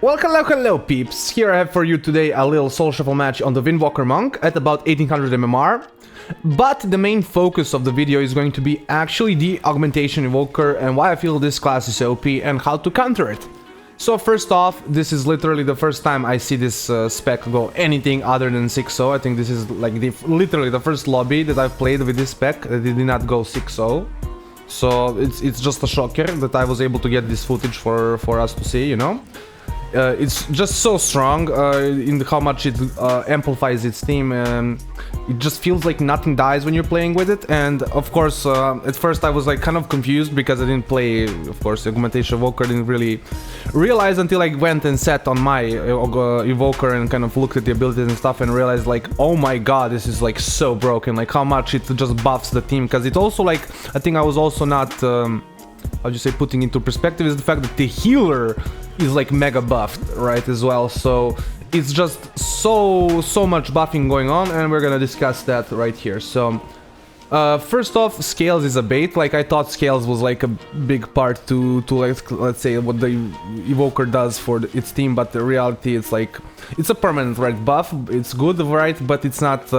Well, hello peeps, here I have for you today a little soul shuffle match on the Windwalker Monk at about 1800 MMR. But the main focus of the video is going to be actually the Augmentation Evoker and why I feel this class is OP and how to counter it. So first off, this is literally the first time I see this spec go anything other than 6-0. I think this is like literally the first lobby that I've played with this spec that did not go 6-0. So it's just a shocker that I was able to get this footage for us to see, you know. It's just so strong in how much it amplifies its team. It just feels like nothing dies when you're playing with it. And of course, at first I was like kind of confused because I didn't play, of course, Augmentation Evoker. Didn't really realize until I went and sat on my Evoker and kind of looked at the abilities and stuff and realized like, oh my god, this is like so broken. Like how much it just buffs the team, because it also like, I think I was also not how'd you say, putting into perspective is the fact that the healer is like mega buffed, right, as well. So it's just so much buffing going on, and we're gonna discuss that right here. So first off, scales is a bait. Like I thought scales was like a big part to like, let's say what the evoker does for its team, but the reality it's like it's a permanent, right, buff. It's good, right, but it's not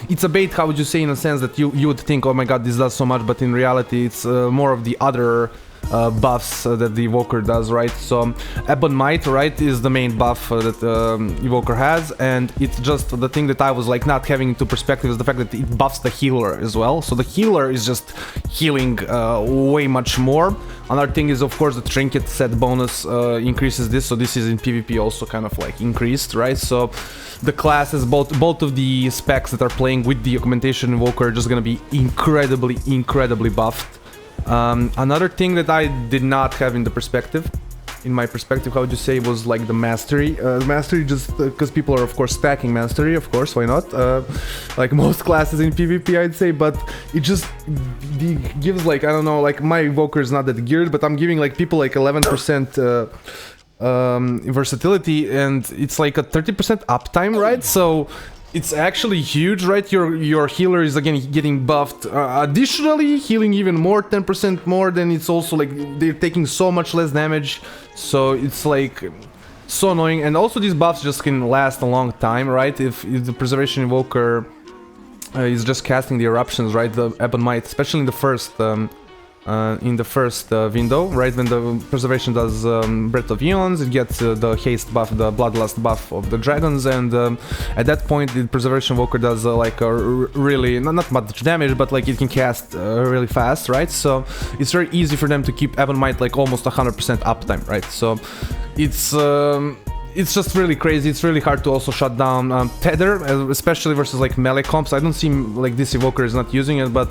it's a bait, how would you say, in a sense that you would think, oh my god, this does so much, but in reality it's more of the other buffs that the evoker does, right? So Ebon Might, right, is the main buff that evoker has, and it's just the thing that I was like not having into perspective is the fact that it buffs the healer as well. So the healer is just healing way much more. Another thing is, of course, the trinket set bonus increases this, so this is in PvP also kind of like increased, right? So the classes, both of the specs that are playing with the Augmentation Evoker are just gonna be incredibly buffed. Another thing that I did not have in my perspective, how would you say, was like the mastery. Mastery just because people are of course stacking mastery, of course, why not? Like most classes in PvP, I'd say, but it just gives like, I don't know, like my evoker is not that geared, but I'm giving like people like 11% versatility, and it's like a 30% uptime, right? So it's actually huge, right? Your healer is again getting buffed. Additionally, healing even more, 10% more. Then it's also like they're taking so much less damage. So it's like so annoying. And also these buffs just can last a long time, right? If the Preservation Evoker is just casting the eruptions, right? The Ebon Might, especially in the first window, right, when the Preservation does Breath of Eons, it gets the haste buff, the Bloodlust buff of the dragons, and at that point the Preservation Evoker does like a really, not much damage, but like it can cast really fast, right? So it's very easy for them to keep Ebon Might like almost 100% uptime, right? So it's just really crazy. It's really hard to also shut down Tether, especially versus like melee comps. I don't see like this Evoker is not using it, but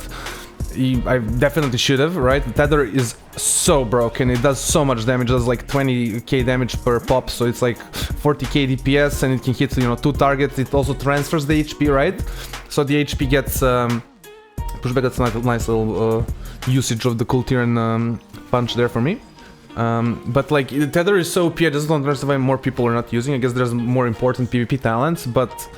I definitely should have, right? Tether is so broken. It does so much damage. It does like 20k damage per pop, so it's like 40k DPS, and it can hit, you know, 2 targets. It also transfers the HP, right? So the HP gets pushback. That's a nice little usage of the Kultiran punch there for me. But like Tether is so OP, I just don't understand why more people are not using. I guess there's more important PvP talents, but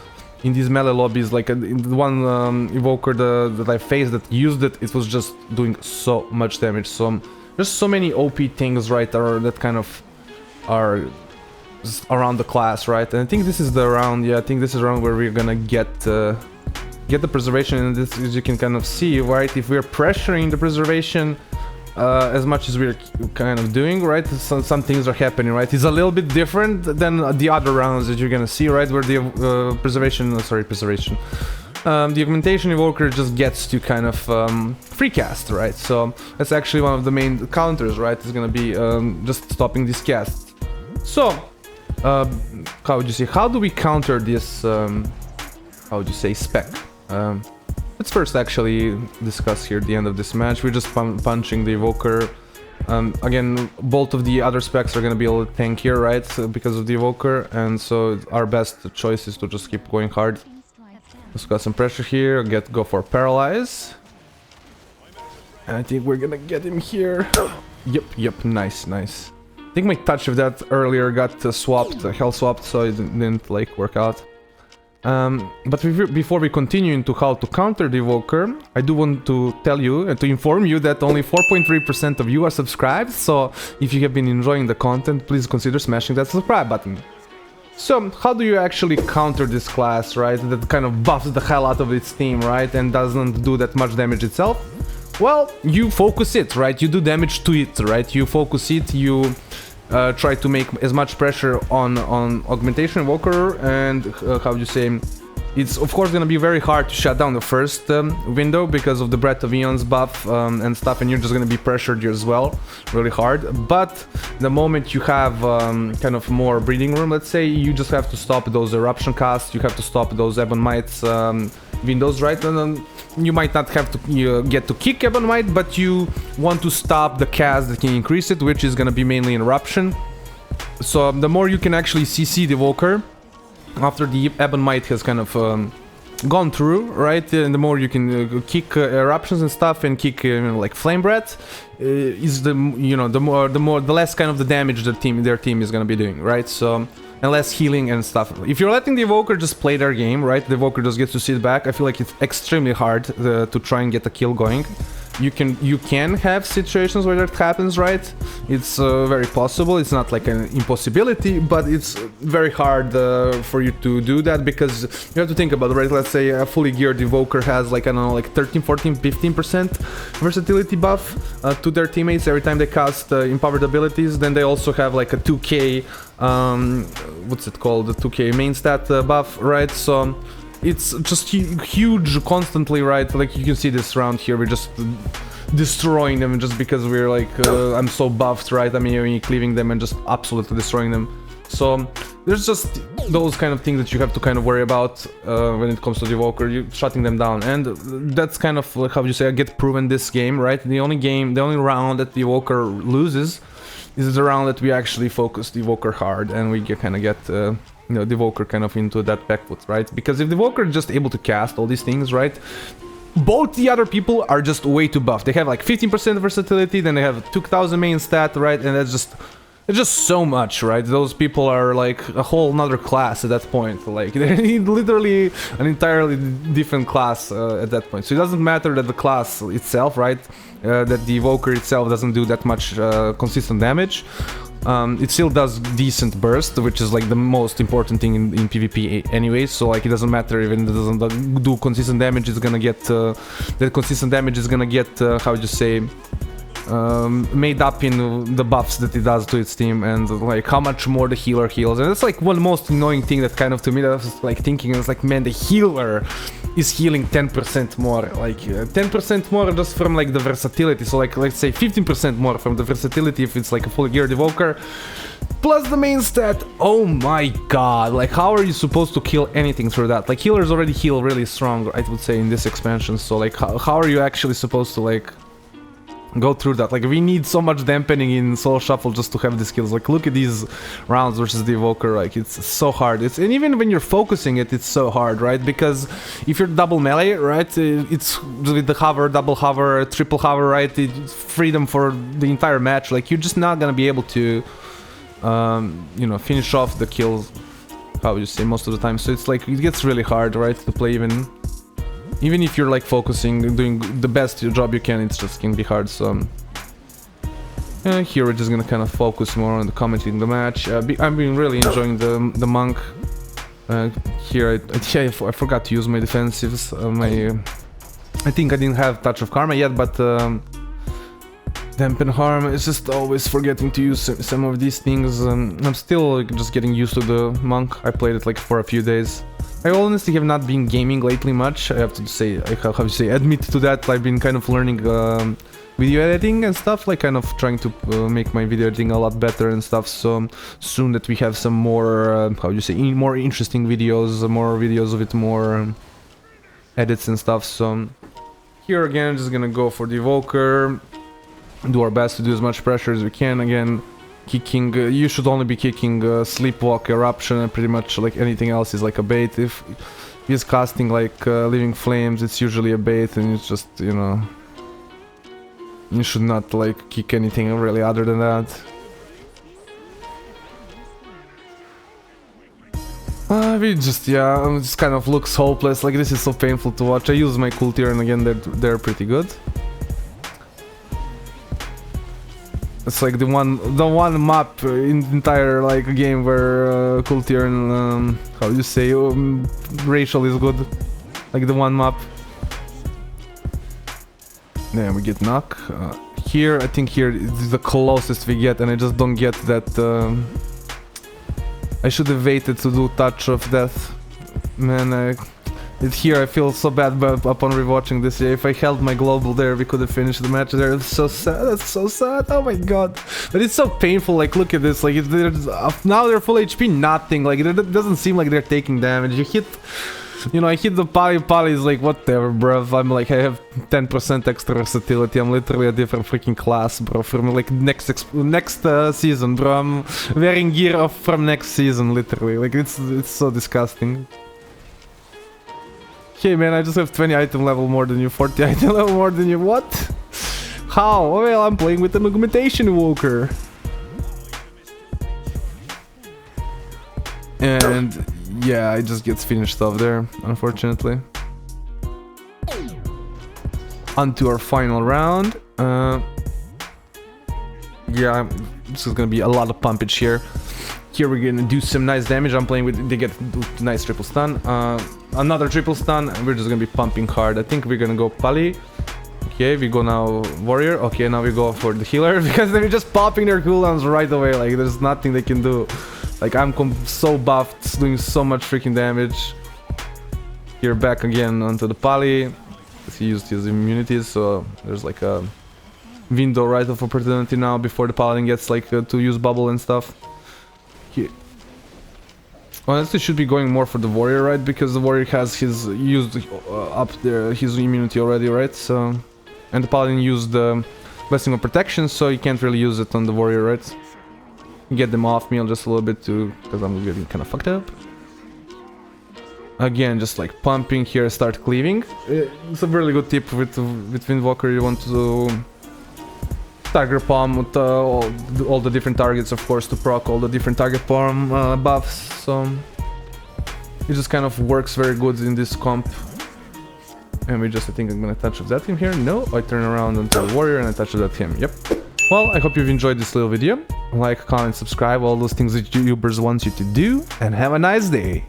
in these melee lobbies, like in the one evoker that I faced that used it, it was just doing so much damage. So there's so many OP things, right, that kind of are around the class, right? And I think this is the round, yeah, I think this is the round where we're gonna get the Preservation, and this, as you can kind of see, right, if we're pressuring the Preservation as much as we're kind of doing, right, some things are happening, right? It's a little bit different than the other rounds that you're gonna see, right, where the the Augmentation Evoker just gets to kind of free cast, right? So that's actually one of the main counters, right? It's gonna be just stopping this cast. So how would you say, how do we counter this how would you say, spec? Let's first actually discuss here at the end of this match. We're just punching the Evoker. Again, both of the other specs are gonna be a little tankier, right, because of the Evoker, and so our best choice is to just keep going hard. Let's got some pressure here, go for Paralyze. And I think we're gonna get him here. Yep, nice. I think my touch of that earlier got swapped, hell swapped, so it didn't like work out. But before we continue into how to counter the Evoker, I do want to tell you and to inform you that only 4.3% of you are subscribed, so if you have been enjoying the content, please consider smashing that subscribe button. So, how do you actually counter this class, right, that kind of buffs the hell out of its team, right, and doesn't do that much damage itself? Well, you focus it, right, you do damage to it, right, you focus it, you try to make as much pressure on Augmentation Evoker, and how do you say, it's of course gonna be very hard to shut down the first window because of the Breath of Eons buff and stuff, and you're just gonna be pressured as well, really hard. But the moment you have kind of more breathing room, let's say, you just have to stop those eruption casts, you have to stop those Ebon Mites windows, right? And then you might not have to get to kick Ebon Mite, but you want to stop the cast that can increase it, which is gonna be mainly in eruption. So the more you can actually CC the Evoker after the Ebon Mite has kind of gone through, right, and the more you can kick eruptions and stuff and kick like flame breath, is the the less kind of the damage their team is gonna be doing, right? So, and less healing and stuff. If you're letting the Evoker just play their game, right, the Evoker just gets to sit back. I feel like it's extremely hard to try and get a kill going. You can have situations where that happens, right? It's very possible. It's not like an impossibility, but it's very hard for you to do that, because you have to think about it, right? Let's say a fully geared Evoker has like, I don't know, like 13, 14, 15% versatility buff to their teammates every time they cast empowered abilities. Then they also have like a 2k, what's it called? The 2k main stat buff, right? So it's just huge constantly, right? Like you can see this round here, we're just destroying them just because we're like, I'm so buffed, right? I mean, cleaving them and just absolutely destroying them. So there's just those kind of things that you have to kind of worry about when it comes to the Evoker, you shutting them down. And that's kind of like, how you say, I get proven this game, right? The only round that the Evoker loses is the round that we actually focus the Evoker hard and we kind of get the Evoker kind of into that back foot, right? Because if the Evoker is just able to cast all these things, right, both the other people are just way too buff. They have like 15% versatility, then they have 2000 main stat, right? And it's just so much, right? Those people are like a whole nother class at that point. Like they're literally an entirely different class at that point. So it doesn't matter that the class itself, right, that the Evoker itself doesn't do that much consistent damage. It still does decent burst, which is like the most important thing in PvP anyway. So like it doesn't matter even if it doesn't do consistent damage. It's gonna get that consistent damage is gonna get how do you say, made up in the buffs that it does to its team, and like how much more the healer heals. And that's like one most annoying thing that kind of, to me, that I was like thinking, it's like, man, the healer is healing 10% more, like 10% more just from like the versatility. So like, let's say 15% more from the versatility if it's like a fully geared Evoker, plus the main stat. Oh my god, like how are you supposed to kill anything through that? Like healers already heal really strong, I would say, in this expansion. So like how are you actually supposed to like go through that? Like we need so much dampening in Soul Shuffle just to have the skills. Like look at these rounds versus the Evoker, like it's so hard. And even when you're focusing it, it's so hard, right? Because if you're double melee, right, it's with the hover, double hover, triple hover, right, it's freedom for the entire match. Like you're just not gonna be able to finish off the kills, how would you say, most of the time. So it's like it gets really hard, right, to play even if you're like focusing, doing the best job you can, it's just can be hard. So here we're just gonna kind of focus more on the commenting the match. I've been really enjoying the monk. Here I forgot to use my defensives. I think I didn't have Touch of Karma yet, but Dampen Harm, it's just always forgetting to use some of these things. I'm still just getting used to the monk. I played it like for a few days. I honestly have not been gaming lately much. I have to say, admit to that. I've been kind of learning video editing and stuff, like kind of trying to make my video editing a lot better and stuff. So soon that we have some more, more interesting videos, more videos with more edits and stuff. So here again, I'm just gonna go for the Evoker, do our best to do as much pressure as we can. Again, kicking, you should only be kicking Sleepwalk, Eruption, and pretty much like anything else is like a bait. If he's casting like Living Flames, it's usually a bait, and it's just, you should not like kick anything really other than that. We just, yeah, it just kind of looks hopeless. Like, this is so painful to watch. I use my cool tier, and again, they're pretty good. It's like the one map in the entire like game where cool tier and how do you say racial is good. Like the one map. Yeah, we get knock. Here, I think here is the closest we get, and I just don't get that. I should have waited to do touch of death. Man, here I feel so bad upon rewatching this. Yeah, if I held my global there, we could have finished the match there. It's so sad. That's so sad. Oh my god. But it's so painful. Like, look at this. Like, now they're full HP, nothing. Like, it doesn't seem like they're taking damage. You hit, you know, I hit the Pali is like, whatever, bruv. I'm like, I have 10% extra versatility. I'm literally a different freaking class, bro. From like next season, bro. I'm wearing gear from next season, literally. Like, it's so disgusting. Okay, man, I just have 20 item level more than you, 40 item level more than you. What? How? Well, I'm playing with an Augmentation Evoker. And yeah, it just gets finished off there, unfortunately. On to our final round. Yeah, this is gonna be a lot of pumpage here. Here we're gonna do some nice damage. I'm playing with, they get nice triple stun. Another triple stun, and we're just gonna be pumping hard. I think we're gonna go Pali. Okay, we go now Warrior. Okay, now we go for the healer, because they're just popping their cooldowns right away. Like, there's nothing they can do. Like, I'm so buffed, doing so much freaking damage. Here, back again onto the Pali. He used his immunities, so there's like a window right of opportunity now before the Paladin gets like to use bubble and stuff. Honestly, should be going more for the Warrior, right? Because the Warrior has his used up there his immunity already, right? So, and the Paladin used the Blessing of Protection, so you can't really use it on the Warrior, right? Get them off me just a little bit too, because I'm getting kind of fucked up. Again, just like pumping here, start cleaving. It's a really good tip with Windwalker. You want to Tiger Palm with all the different targets, of course, to proc all the different target palm buffs. So it just kind of works very good in this comp. And we just, I think I'm gonna touch of that him here. No, I turn around onto the Warrior and I touch of that him. Yep. Well, I hope you've enjoyed this little video. Like, comment, subscribe, all those things that YouTubers want you to do. And have a nice day.